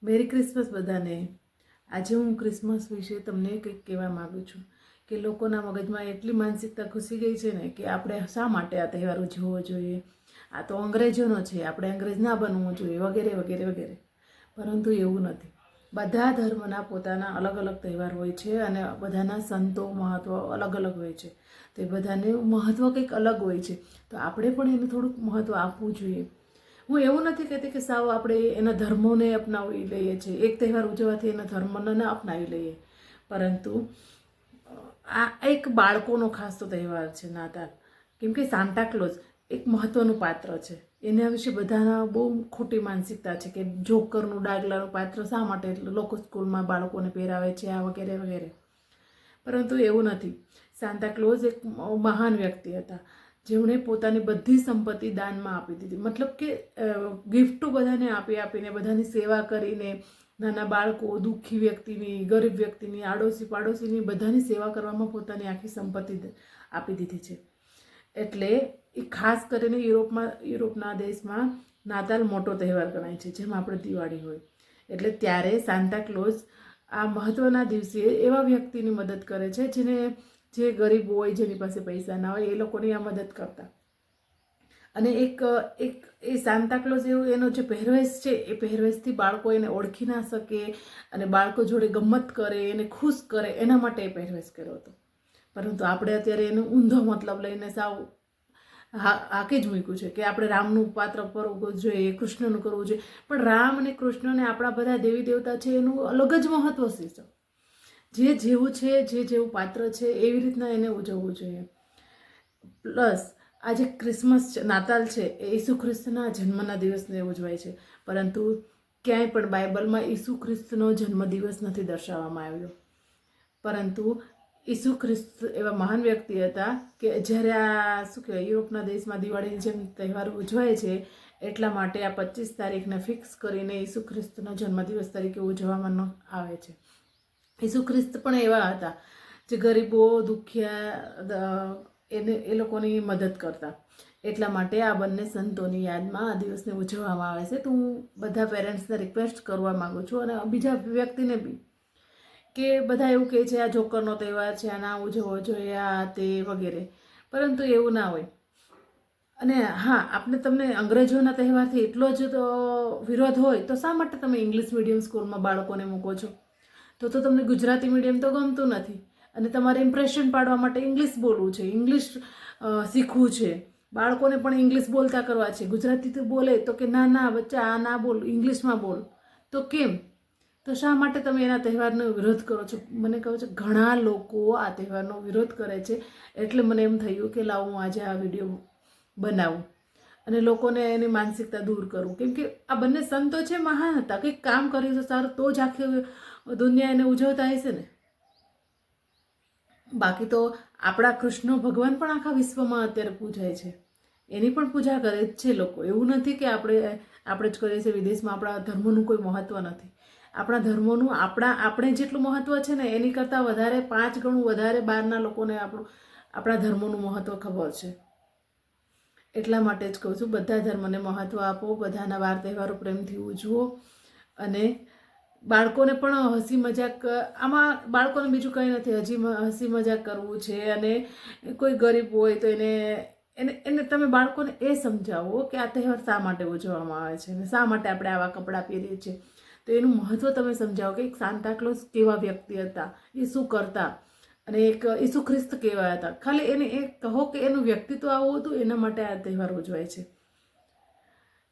Merry Christmas બધાને. આજે હું ક્રિસમસ વિશે તમને કંઈક કહેવા માગું છું કે લોકોના મગજમાં એટલી માનસિકતા ઘૂસી ગઈ છે ને કે આપણે શા માટે આ તહેવાર ઉજવવો જોઈએ, આ તો અંગ્રેજોનો છે, આપણે અંગ્રેજ ના બનવું જોઈએ, વગેરે વગેરે વગેરે. પરંતુ એવું નથી. બધા ધર્મના પોતાના અલગ અલગ તહેવાર હોય છે અને બધાના સંતો મહત્વ અલગ અલગ હોય છે. તો એ બધાને મહત્વ કંઈક અલગ હોય છે, તો આપણે પણ એને થોડુંક મહત્વ આપવું જોઈએ. હું એવું નથી કહેતી કે સાવ આપણે એના ધર્મોને અપનાવી લઈએ છીએ, એક તહેવાર ઉજવવાથી એના ધર્મને ન અપનાવી લઈએ. પરંતુ આ એક બાળકોનો ખાસ તો તહેવાર છે નાતાલ. કેમ કે સાન્ટાક્લોઝ એક મહત્વનું પાત્ર છે. એના વિશે બધાના બહુ ખોટી માનસિકતા છે કે જોકરનું ડાગલાનું પાત્ર શા માટે લોકો સ્કૂલમાં બાળકોને પહેરાવે છે, આ વગેરે વગેરે. પરંતુ એવું નથી. સાન્ટાક્લોઝ એક મહાન વ્યક્તિ હતા જેમણે પોતાની બધી સંપત્તિ દાનમાં આપી દીધી. મતલબ કે ગિફ્ટો બધાને આપીને બધાની સેવા કરીને, નાના બાળકો, દુઃખી વ્યક્તિની, ગરીબ વ્યક્તિની, આડોશી પાડોશીની બધાની સેવા કરવામાં પોતાની આખી સંપત્તિ આપી દીધી છે. એટલે એ ખાસ કરીને યુરોપના દેશમાં નાતાલ મોટો તહેવાર ગણાય છે, જેમ આપણે દિવાળી હોય. એટલે ત્યારે સાન્ટાક્લોઝ આ મહત્વના દિવસે એવા વ્યક્તિની મદદ કરે છે જે ગરીબ હોય, જેની પાસે પૈસા ના હોય, એ લોકોની આ મદદ કરતા. અને એક એક એ સાન્ટાક્લોઝ એવું એનો જે પહેરવેશ છે એ પહેરવેશથી બાળકો એને ઓળખી ના શકે અને બાળકો જોડે ગમ્મત કરે, એને ખુશ કરે, એના માટે એ પહેરવેશ કર્યો હતો. પરંતુ આપણે અત્યારે એનો ઊંધો મતલબ લઈને સાવ હાકી જ મૂક્યું છે કે આપણે રામનું પાત્ર કરવું જોઈએ, કૃષ્ણનું કરવું જોઈએ. પણ રામ અને કૃષ્ણને આપણા બધા દેવી દેવતા છે એનું અલગ જ મહત્વ છે. જે જેવું છે, જે જેવું પાત્ર છે એવી રીતના એને ઉજવવું જોઈએ. પ્લસ આજે ક્રિસમસ છે, નાતાલ છે, એ ઈસુ ખ્રિસ્તના જન્મના દિવસને ઉજવાય છે. પરંતુ ક્યાંય પણ બાઇબલમાં ઈસુ ખ્રિસ્તનો જન્મદિવસ નથી દર્શાવવામાં આવ્યો. પરંતુ ઈસુ ખ્રિસ્ત એવા મહાન વ્યક્તિ હતા કે જ્યારે આ શું કહેવાય યુરોપના દેશમાં દિવાળીની જેમ તહેવાર ઉજવાય છે, એટલા માટે આ 25 તારીખને ફિક્સ કરીને ઈસુ ખ્રિસ્તનો જન્મદિવસ તરીકે ઉજવવામાં આવે છે. ઈસુ ખ્રિસ્ત પણ એવા હતા જે ગરીબો, દુખિયા એ લોકોની મદદ કરતા. એટલા માટે આ બંને સંતોની યાદમાં આ દિવસને ઉજવવામાં આવે છે. તો હું બધા પેરેન્ટ્સને રિક્વેસ્ટ કરવા માગું છું અને બીજા વ્યક્તિને બી કે બધા એવું કહે છે આ જોકરનો તહેવાર છે, આ ના ઉજવવો જોઈએ, આ તે વગેરે. પરંતુ એવું ના હોય. અને હા, તમને અંગ્રેજોના તહેવારથી એટલો જ વિરોધ હોય તો શા માટે તમે ઇંગ્લિશ મીડિયમ સ્કૂલમાં બાળકોને મૂકો છો? તો તમને ગુજરાતી મીડિયમ તો ગમતું નથી અને તમારે ઇમ્પ્રેશન પાડવા માટે ઇંગ્લિશ બોલવું છે, ઇંગ્લિશ શીખવું છે, બાળકોને પણ ઇંગ્લિશ બોલતા કરવા છે. ગુજરાતી તો બોલે તો કે ના ના બચ્ચા આ ના બોલ, ઇંગ્લિશમાં બોલ. તો કેમ? તો શા માટે તમે એના તહેવારનો વિરોધ કરો છો? મને કહો છો ઘણા લોકો આ તહેવારનો વિરોધ કરે છે. એટલે મને એમ થયું કે લાવ હું આજે આ વિડીયો બનાવું અને લોકોને એની માનસિકતા દૂર કરું. કેમ કે આ બંને સંતો છે, મહાન હતા, કંઈક કામ કર્યું છે સારું તો જ આખી દુનિયા એને ઉજવતા હશે ને. બાકી તો આપણા કૃષ્ણ ભગવાન પણ આખા વિશ્વમાં અત્યારે પૂજાય છે, એની પણ પૂજા કરે જ છે લોકો. એવું નથી કે આપણે જ કરીએ છીએ, વિદેશમાં આપણા ધર્મનું કોઈ મહત્વ નથી. આપણા ધર્મોનું આપણે જેટલું મહત્વ છે ને એની કરતાં વધારે 5 ગણું વધારે બહારના લોકોને આપણા ધર્મોનું મહત્વ ખબર છે. એટલા માટે જ કહું છું બધા ધર્મને મહત્વ આપો, બધાના વાર તહેવારો પ્રેમથી ઉજવો અને બાળકોને પણ હસી મજાક, આમાં બાળકોને બીજું કંઈ નથી, હસી મજાક કરવું છે. અને કોઈ ગરીબ હોય તો એને તમે બાળકોને એ સમજાવો કે આ તહેવાર શા માટે ઉજવવામાં આવે છે અને શા માટે આપણે આવા કપડાં પહેરીએ છીએ. તો એનું મહત્વ તમે સમજાવો કે એક સાન્ટાક્લોઝ કેવા વ્યક્તિ હતા, એ શું કરતા, અને એક ઈસુ ખ્રિસ્ત કેવા હતા. ખાલી એને એ કહો કે એનું વ્યક્તિત્વ આવું હતું, એના માટે આ તહેવાર ઉજવાય છે.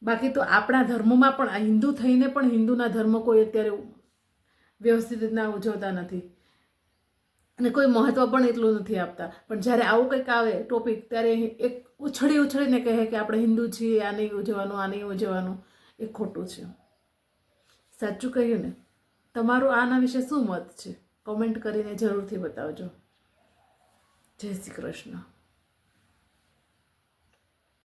બાકી તો આપણા ધર્મમાં પણ આ હિન્દુ થઈને પણ હિન્દુના ધર્મ કોઈ અત્યારે વ્યવસ્થિત રીતના ઉજવતા નથી અને કોઈ મહત્વ પણ એટલું નથી આપતા. પણ જ્યારે આવું કંઈક આવે ટોપિક, ત્યારે એક ઉછળીને કહે કે આપણે હિન્દુ છીએ, આ નહીં ઉજવવાનું, આ નહીં ઉજવવાનું. એ ખોટું છે. સાચું કહ્યું ને? તમારું આના વિશે શું મત છે? કોમેન્ટ કરીને જરૂરથી બતાવજો. જય શ્રી કૃષ્ણ.